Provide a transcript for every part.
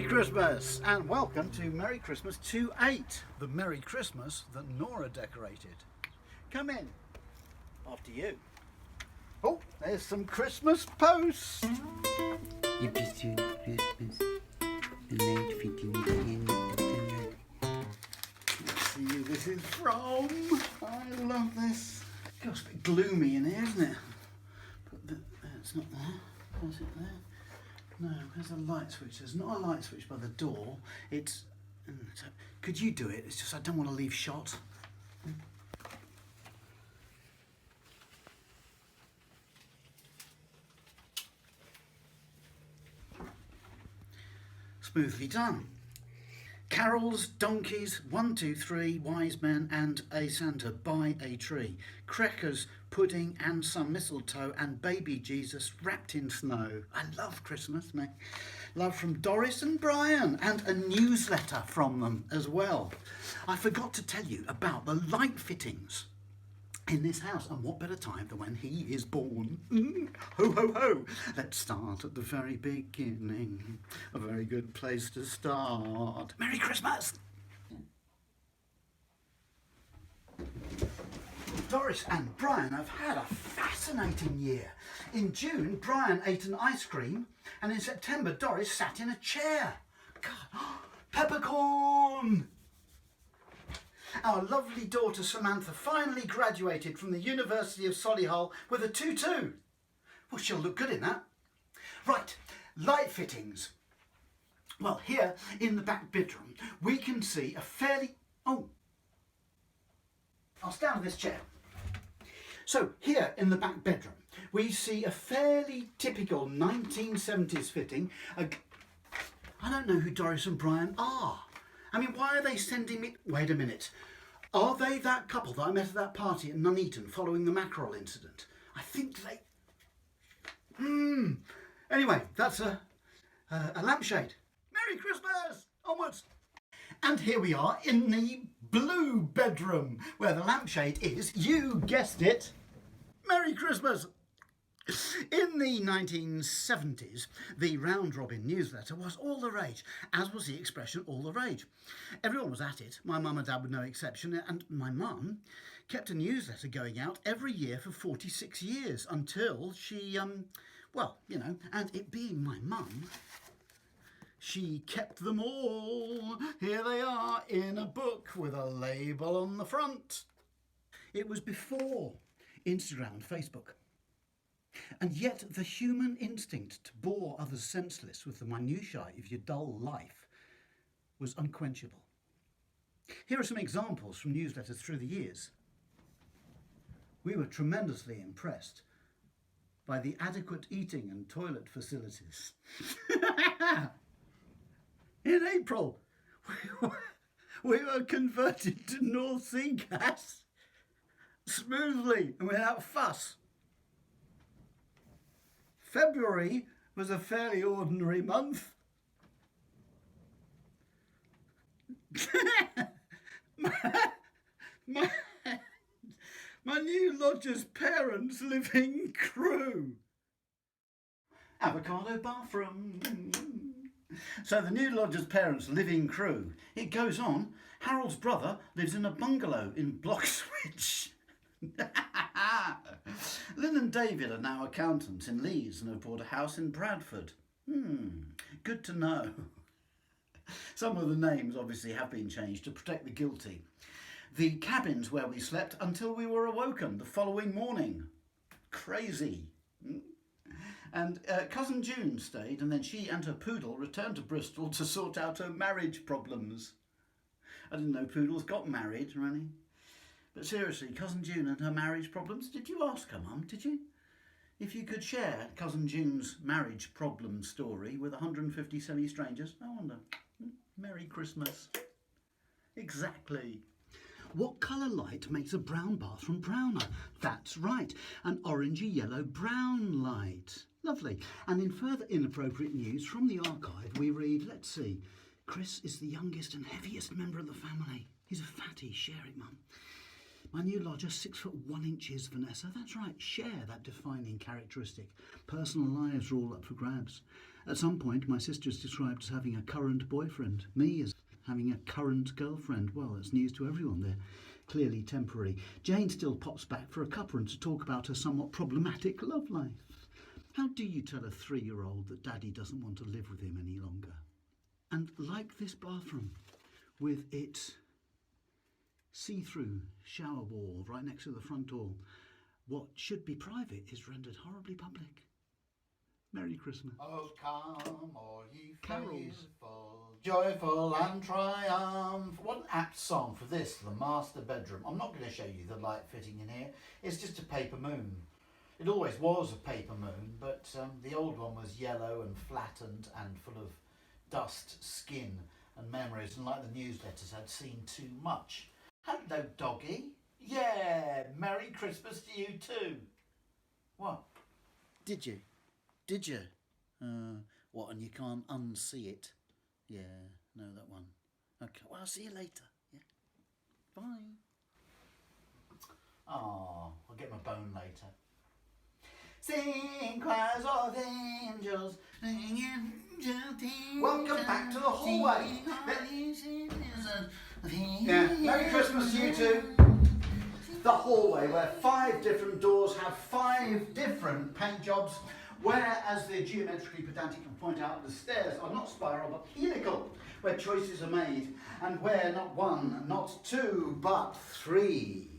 Christmas and welcome to Merry Christmas 2.8, the Merry Christmas that Norah decorated. Come in, after you. Oh, there's some Christmas posts. Christmas, the night fitting in. Let's see who this is from. I love this. God, it's a bit gloomy in here, isn't it? But it's not there. Is it there? No, there's a light switch. There's not a light switch by the door. It's... Could you do it? It's just I don't want to leave shot. Smoothly done. Carols, donkeys, 1, 2, 3, wise men and a Santa by a tree. Crackers, pudding and some mistletoe and baby Jesus wrapped in snow. I love Christmas, mate. Love from Doris and Brian and a newsletter from them as well. I forgot to tell you about the light fittings in this house, and what better time than when he is born. Ho, ho, ho. Let's start at the very beginning. A very good place to start. Merry Christmas! Doris and Brian have had a fascinating year. In June, Brian ate an ice cream, and in September, Doris sat in a chair. God, peppercorn! Our lovely daughter Samantha finally graduated from the University of Solihull with a 2-2. Well, she'll look good in that. Right, light fittings. Well, here in the back bedroom, we can see a fairly... Oh, I'll stand on this chair. So here in the back bedroom, we see a fairly typical 1970s fitting. I don't know who Doris and Brian are. I mean, why are they sending me... Wait a minute. Are they that couple that I met at that party at Nuneaton following the mackerel incident? I think they... Anyway, that's a lampshade. Merry Christmas! Onwards! And here we are in the blue bedroom, where the lampshade is, you guessed it, Merry Christmas! In the 1970s, the round robin newsletter was all the rage, as was the expression all the rage. Everyone was at it, my mum and dad were no exception, and my mum kept a newsletter going out every year for 46 years until she, well, you know, and it being my mum, she kept them all. Here they are in a book with a label on the front. It was before Instagram and Facebook. And yet the human instinct to bore others senseless with the minutiae of your dull life was unquenchable. Here are some examples from newsletters through the years. We were tremendously impressed by the adequate eating and toilet facilities. In April, we were converted to North Sea gas smoothly and without fuss. February was a fairly ordinary month. my new lodger's parents live in Crewe. Avocado bathroom. So the new lodger's parents live in Crewe. It goes on. Harold's brother lives in a bungalow in Bloxwich. Lynn and David are now accountants in Leeds and have bought a house in Bradford. Good to know. Some of the names obviously have been changed to protect the guilty. The cabins where we slept until we were awoken the following morning. Crazy. And cousin June stayed, and then she and her poodle returned to Bristol to sort out her marriage problems. I didn't know poodles got married, really. But seriously, cousin June and her marriage problems, did you ask her, Mum, did you? If you could share cousin June's marriage problem story with 150 semi-strangers, I wonder. Merry Christmas. Exactly. What colour light makes a brown bathroom browner? That's right, an orangey yellow brown light. Lovely. And in further inappropriate news from the archive, we read, let's see, Chris is the youngest and heaviest member of the family. He's a fatty. Share it, Mum. My new lodger, 6'1" Vanessa. That's right, share that defining characteristic. Personal lives are all up for grabs. At some point, my sister is described as having a current boyfriend. Me as having a current girlfriend. Well, it's news to everyone. They're clearly temporary. Jane still pops back for a cuppa and to talk about her somewhat problematic love life. How do you tell a 3-year-old that Daddy doesn't want to live with him any longer? And like this bathroom, with its see-through shower wall right next to the front door, what should be private is rendered horribly public. Merry Christmas. Oh, come, all ye Carols. faithful, joyful and triumph. What an apt song for this, the master bedroom. I'm not going to show you the light fitting in here. It's just a paper moon. It always was a paper moon, but the old one was yellow and flattened and full of dust, skin and memories, and like the newsletters, had seen too much. Hello, doggy. Yeah, Merry Christmas to you too. What? Did you? Did you? What, and you can't unsee it? Yeah, no, that one. Okay, well, I'll see you later. Yeah. Bye. Oh, I'll get my bone later. Sing choirs of angels. Welcome back to the hallway. Yeah, Merry Christmas to you too. The hallway where 5 different doors have 5 different paint jobs, whereas the geometrically pedantic can point out the stairs are not spiral but helical, where choices are made, and where not 1, not 2, but 3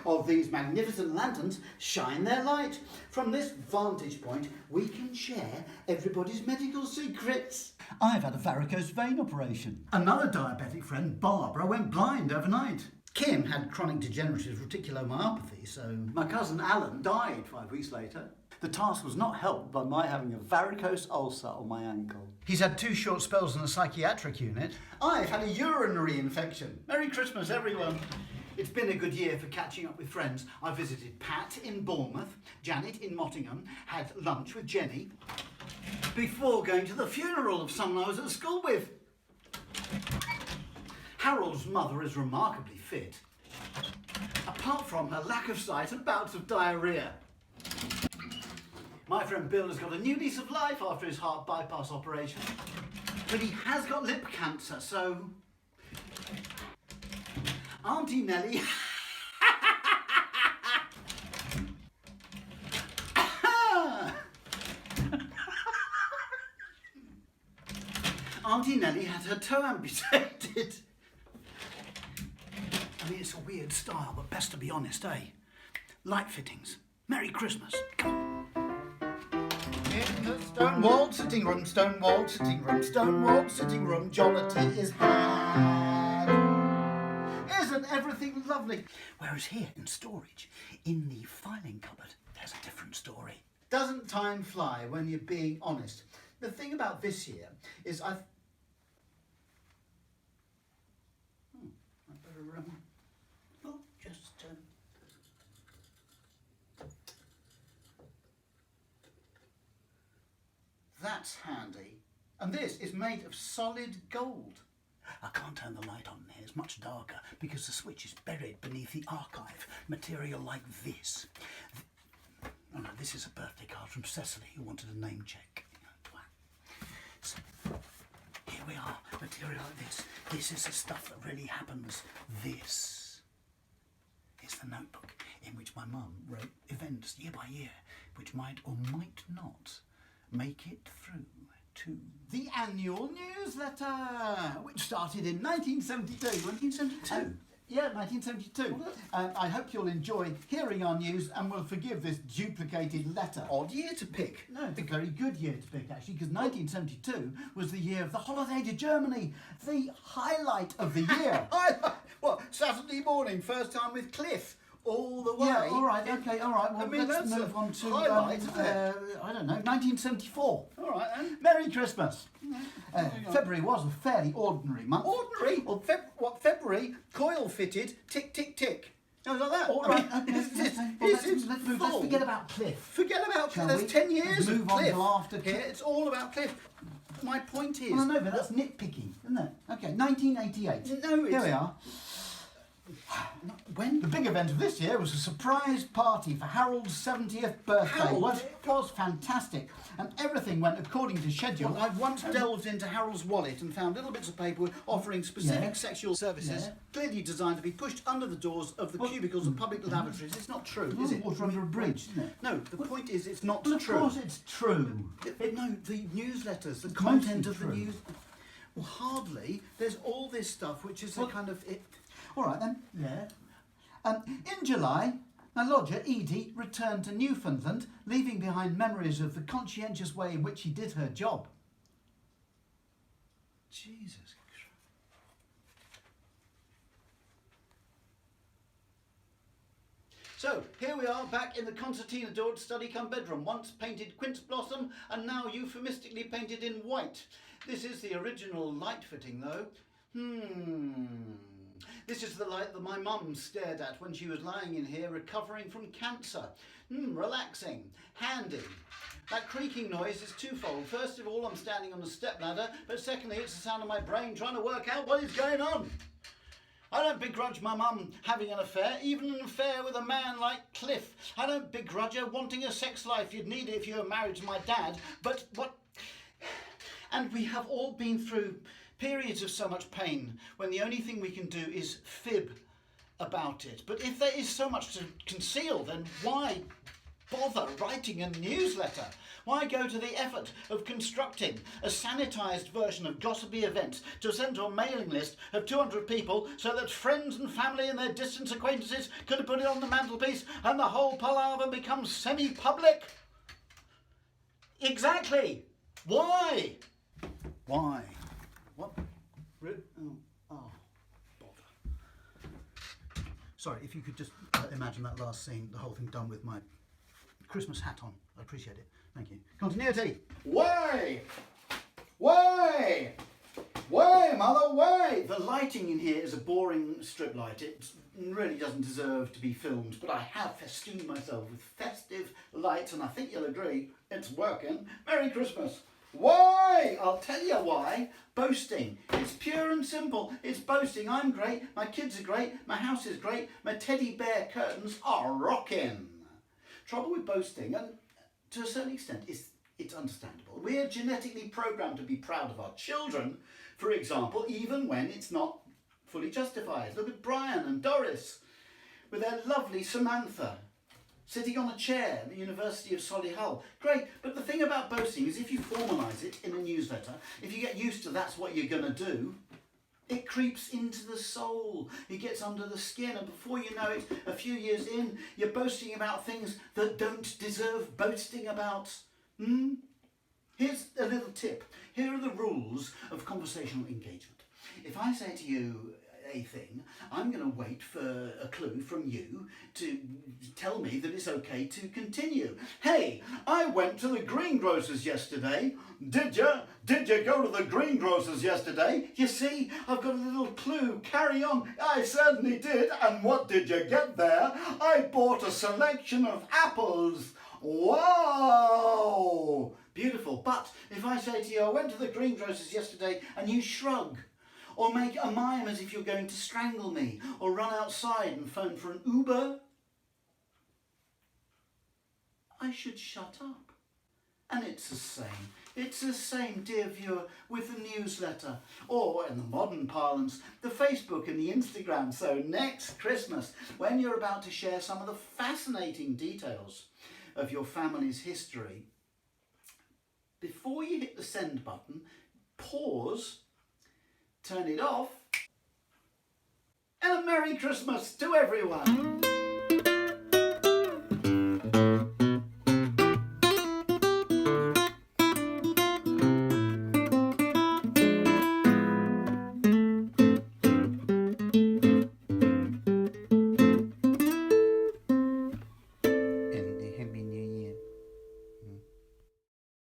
of these magnificent lanterns shine their light. From this vantage point, we can share everybody's medical secrets. I've had a varicose vein operation. Another diabetic friend, Barbara, went blind overnight. Kim had chronic degenerative reticulomyopathy, so my cousin Alan died 5 weeks later. The task was not helped by my having a varicose ulcer on my ankle. He's had 2 short spells in a psychiatric unit. I've had a urinary infection. Merry Christmas, everyone. It's been a good year for catching up with friends. I visited Pat in Bournemouth, Janet in Mottingham, had lunch with Jenny, before going to the funeral of someone I was at school with. Harold's mother is remarkably fit, apart from her lack of sight and bouts of diarrhoea. My friend Bill has got a new lease of life after his heart bypass operation, but he has got lip cancer, so Auntie Nellie Auntie Nellie had her toe amputated. I mean, it's a weird style, but best to be honest, eh? Light fittings. Merry Christmas. In the stone-walled sitting room, stone-walled sitting room, stone-walled sitting room, jollity is had. Isn't everything lovely? Whereas here in storage, in the filing cupboard, there's a different story. Doesn't time fly when you're being honest? The thing about this year is I better just that's handy. And this is made of solid gold. I can't turn the light on here, it's much darker because the switch is buried beneath the archive material like this. Oh no, this is a birthday card from Cecily who wanted a name check. So, here we are, material like this. This is the stuff that really happens. This is the notebook in which my mum wrote events year by year, which might or might not make it through to the annual newsletter, which started in 1972. 1972? Yeah, 1972. I hope you'll enjoy hearing our news and will forgive this duplicated letter. Odd year to pick. No, it's a very good year to pick, actually, because 1972 was the year of the holiday to Germany, the highlight of the year. What, Saturday morning, first time with Cliff, all the way? Yeah, all right, okay, all right. Well, I mean, let's move on to, highlight, I don't know, 1974. All right, then. Merry Christmas. February was a fairly ordinary month. Ordinary? Well, February, coil fitted, tick, tick, tick. Oh, like that? All right. Let's forget about Cliff. Forget about Cliff. There's 10 years of Cliff. Move on till after Cliff. It's all about Cliff. My point is... Well, no, but that's nitpicking, isn't it? Okay, 1988. No, it's... Here we are. When? The big event of this year was a surprise party for Harold's 70th birthday. Harold? It was fantastic, and everything went according to schedule. Well, I once delved into Harold's wallet and found little bits of paper offering specific Yeah. sexual services, Yeah. clearly designed to be pushed under the doors of the cubicles of public lavatories. It's not true, is it? Water under a bridge, isn't it? No, the point is it's not Well, of true. course it's true. No, the newsletters, the It's content mostly of the true. news. Well, hardly. There's all this stuff which is a kind of it. All right then. Yeah. In July, my lodger, Edie, returned to Newfoundland, leaving behind memories of the conscientious way in which she did her job. Jesus Christ. So, here we are back in the concertina-doored study-cum bedroom, once painted quince blossom and now euphemistically painted in white. This is the original light fitting though. This is the light that my mum stared at when she was lying in here recovering from cancer. Relaxing, handy. That creaking noise is twofold. First of all, I'm standing on a stepladder, but secondly, it's the sound of my brain trying to work out what is going on. I don't begrudge my mum having an affair, even an affair with a man like Cliff. I don't begrudge her wanting a sex life. You'd need it if you were married to my dad. But what... And we have all been through periods of so much pain when the only thing we can do is fib about it. But if there is so much to conceal, then why bother writing a newsletter? Why go to the effort of constructing a sanitised version of gossipy events to send to a mailing list of 200 people so that friends and family and their distant acquaintances could put it on the mantelpiece and the whole palaver becomes semi-public? Exactly. Why? Why? What? Oh, bother. Sorry, if you could just imagine that last scene, the whole thing done with my Christmas hat on. I appreciate it. Thank you. Continuity. Why? Why? Why, Mother, why? The lighting in here is a boring strip light. It really doesn't deserve to be filmed, but I have festooned myself with festive lights, and I think you'll agree it's working. Merry Christmas. Why? I'll tell you why. Boasting. It's pure and simple. It's boasting. I'm great. My kids are great. My house is great. My teddy bear curtains are rocking. Trouble with boasting, and to a certain extent, it's understandable. We're genetically programmed to be proud of our children, for example, even when it's not fully justified. Look at Brian and Doris with their lovely Samantha sitting on a chair at the University of Solihull. Great, but the thing about boasting is if you formalise it in a newsletter, if you get used to that's what you're going to do, it creeps into the soul, it gets under the skin, and before you know it, a few years in, you're boasting about things that don't deserve boasting about. Here's a little tip. Here are the rules of conversational engagement. If I say to you a thing, I'm going to wait for a clue from you to tell me that it's okay to continue. Hey, I went to the greengrocer's yesterday. Did you? Did you go to the greengrocer's yesterday? You see, I've got a little clue. Carry on. I certainly did. And what did you get there? I bought a selection of apples. Wow! Beautiful. But if I say to you, I went to the greengrocer's yesterday, and you shrug, or make a mime as if you're going to strangle me, or run outside and phone for an Uber, I should shut up. And it's the same. It's the same, dear viewer, with the newsletter, or in the modern parlance, the Facebook and the Instagram. So next Christmas, when you're about to share some of the fascinating details of your family's history, before you hit the send button, pause, turn it off, and a Merry Christmas to everyone.